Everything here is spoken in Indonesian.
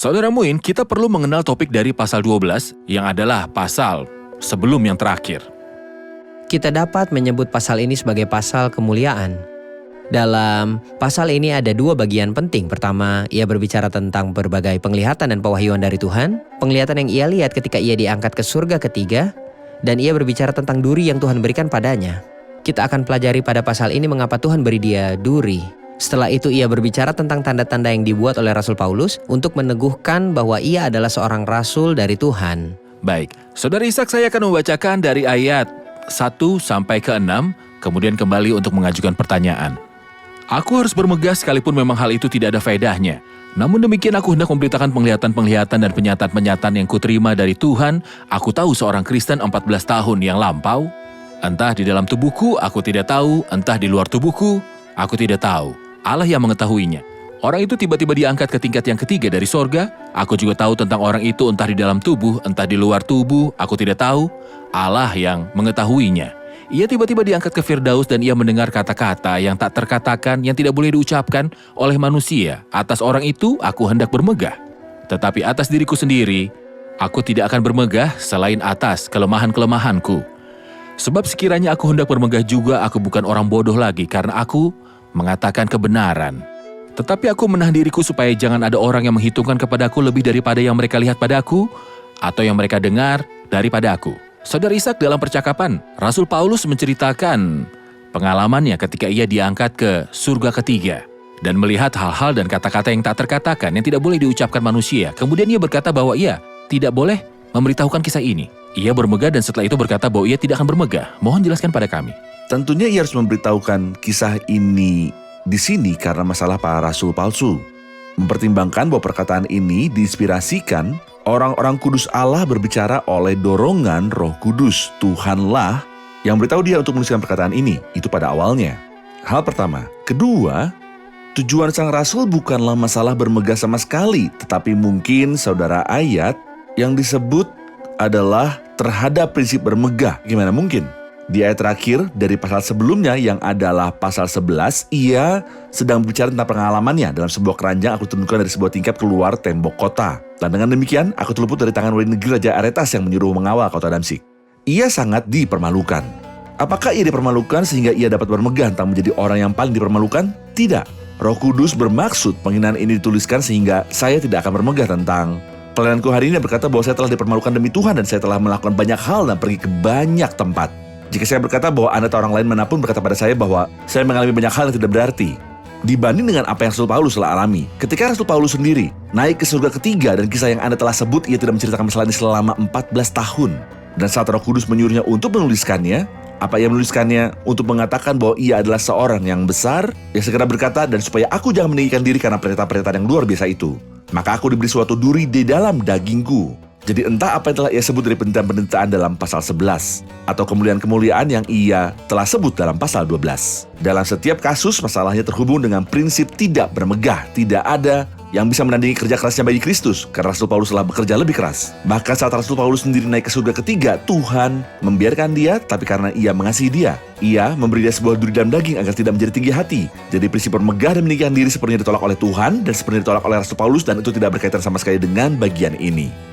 Saudara Muin, kita perlu mengenal topik dari pasal 12 yang adalah pasal sebelum yang terakhir. Kita dapat menyebut pasal ini sebagai pasal kemuliaan. Dalam pasal ini ada dua bagian penting. Pertama, ia berbicara tentang berbagai penglihatan dan pewahyuan dari Tuhan. Penglihatan yang ia lihat ketika ia diangkat ke surga ketiga. Dan ia berbicara tentang duri yang Tuhan berikan padanya. Kita akan pelajari pada pasal ini mengapa Tuhan beri dia duri. Setelah itu ia berbicara tentang tanda-tanda yang dibuat oleh Rasul Paulus untuk meneguhkan bahwa ia adalah seorang rasul dari Tuhan. Baik, Saudara Ishak, saya akan membacakan dari ayat 1 sampai ke 6, kemudian kembali untuk mengajukan pertanyaan. Aku harus bermegah sekalipun memang hal itu tidak ada faedahnya. Namun demikian aku hendak memberitakan penglihatan-penglihatan dan penyataan-penyataan yang kuterima dari Tuhan. Aku tahu seorang Kristen 14 tahun yang lampau. Entah di dalam tubuhku, aku tidak tahu. Entah di luar tubuhku, aku tidak tahu. Allah yang mengetahuinya. Orang itu tiba-tiba diangkat ke tingkat yang ketiga dari sorga. Aku juga tahu tentang orang itu entah di dalam tubuh, entah di luar tubuh, aku tidak tahu. Allah yang mengetahuinya. Ia tiba-tiba diangkat ke Firdaus dan ia mendengar kata-kata yang tak terkatakan, yang tidak boleh diucapkan oleh manusia. Atas orang itu aku hendak bermegah. Tetapi atas diriku sendiri, aku tidak akan bermegah selain atas kelemahan-kelemahanku. Sebab sekiranya aku hendak bermegah juga, aku bukan orang bodoh lagi karena aku mengatakan kebenaran. Tetapi aku menahan diriku supaya jangan ada orang yang menghitungkan kepadaku lebih daripada yang mereka lihat padaku atau yang mereka dengar daripada aku. Saudara Ishak, dalam percakapan, Rasul Paulus menceritakan pengalamannya ketika ia diangkat ke surga ketiga dan melihat hal-hal dan kata-kata yang tak terkatakan, yang tidak boleh diucapkan manusia. Kemudian ia berkata bahwa ia tidak boleh memberitahukan kisah ini. Ia bermegah dan setelah itu berkata bahwa ia tidak akan bermegah. Mohon jelaskan pada kami. Tentunya ia harus memberitahukan kisah ini di sini karena masalah para rasul palsu. Mempertimbangkan bahwa perkataan ini diinspirasikan, orang-orang kudus Allah berbicara oleh dorongan Roh Kudus. Tuhanlah yang beritahu dia untuk menuliskan perkataan ini. Itu pada awalnya. Hal pertama. Kedua, tujuan sang rasul bukanlah masalah bermegah sama sekali, tetapi mungkin saudara ayat yang disebut adalah terhadap prinsip bermegah. Gimana mungkin? Di ayat terakhir dari pasal sebelumnya yang adalah pasal 11, ia sedang berbicara tentang pengalamannya dalam sebuah keranjang aku turunkan dari sebuah tingkat keluar tembok kota. Dan dengan demikian, aku terluput dari tangan wali negeri Raja Aretas yang menyuruh mengawal kota Damsyik. Ia sangat dipermalukan. Apakah ia dipermalukan sehingga ia dapat bermegah tentang menjadi orang yang paling dipermalukan? Tidak. Roh Kudus bermaksud penghinaan ini dituliskan sehingga saya tidak akan bermegah tentang pelayananku hari ini, berkata bahwa saya telah dipermalukan demi Tuhan dan saya telah melakukan banyak hal dan pergi ke banyak tempat. Jika saya berkata bahwa Anda atau orang lain manapun berkata pada saya bahwa saya mengalami banyak hal yang tidak berarti dibanding dengan apa yang Rasul Paulus telah alami. Ketika Rasul Paulus sendiri naik ke surga ketiga dan kisah yang Anda telah sebut, ia tidak menceritakan masalah ini selama 14 tahun. Dan saat Roh Kudus menyuruhnya untuk menuliskannya, apa ia menuliskannya? Untuk mengatakan bahwa ia adalah seorang yang besar, yang segera berkata, dan supaya aku jangan meninggikan diri karena pernyataan-pernyataan yang luar biasa itu, maka aku diberi suatu duri di dalam dagingku. Jadi entah apa yang telah ia sebut dari penderitaan dalam pasal 11 atau kemuliaan-kemuliaan yang ia telah sebut dalam pasal 12. Dalam setiap kasus, masalahnya terhubung dengan prinsip tidak bermegah. Tidak ada yang bisa menandingi kerja kerasnya bagi Kristus, karena Rasul Paulus telah bekerja lebih keras. Bahkan saat Rasul Paulus sendiri naik ke surga ketiga, Tuhan membiarkan dia, tapi karena ia mengasihi dia, ia memberi dia sebuah duri dalam daging agar tidak menjadi tinggi hati. Jadi prinsip bermegah dan meninggikan diri sepenuhnya ditolak oleh Tuhan dan sepenuhnya ditolak oleh Rasul Paulus, dan itu tidak berkaitan sama sekali dengan bagian ini.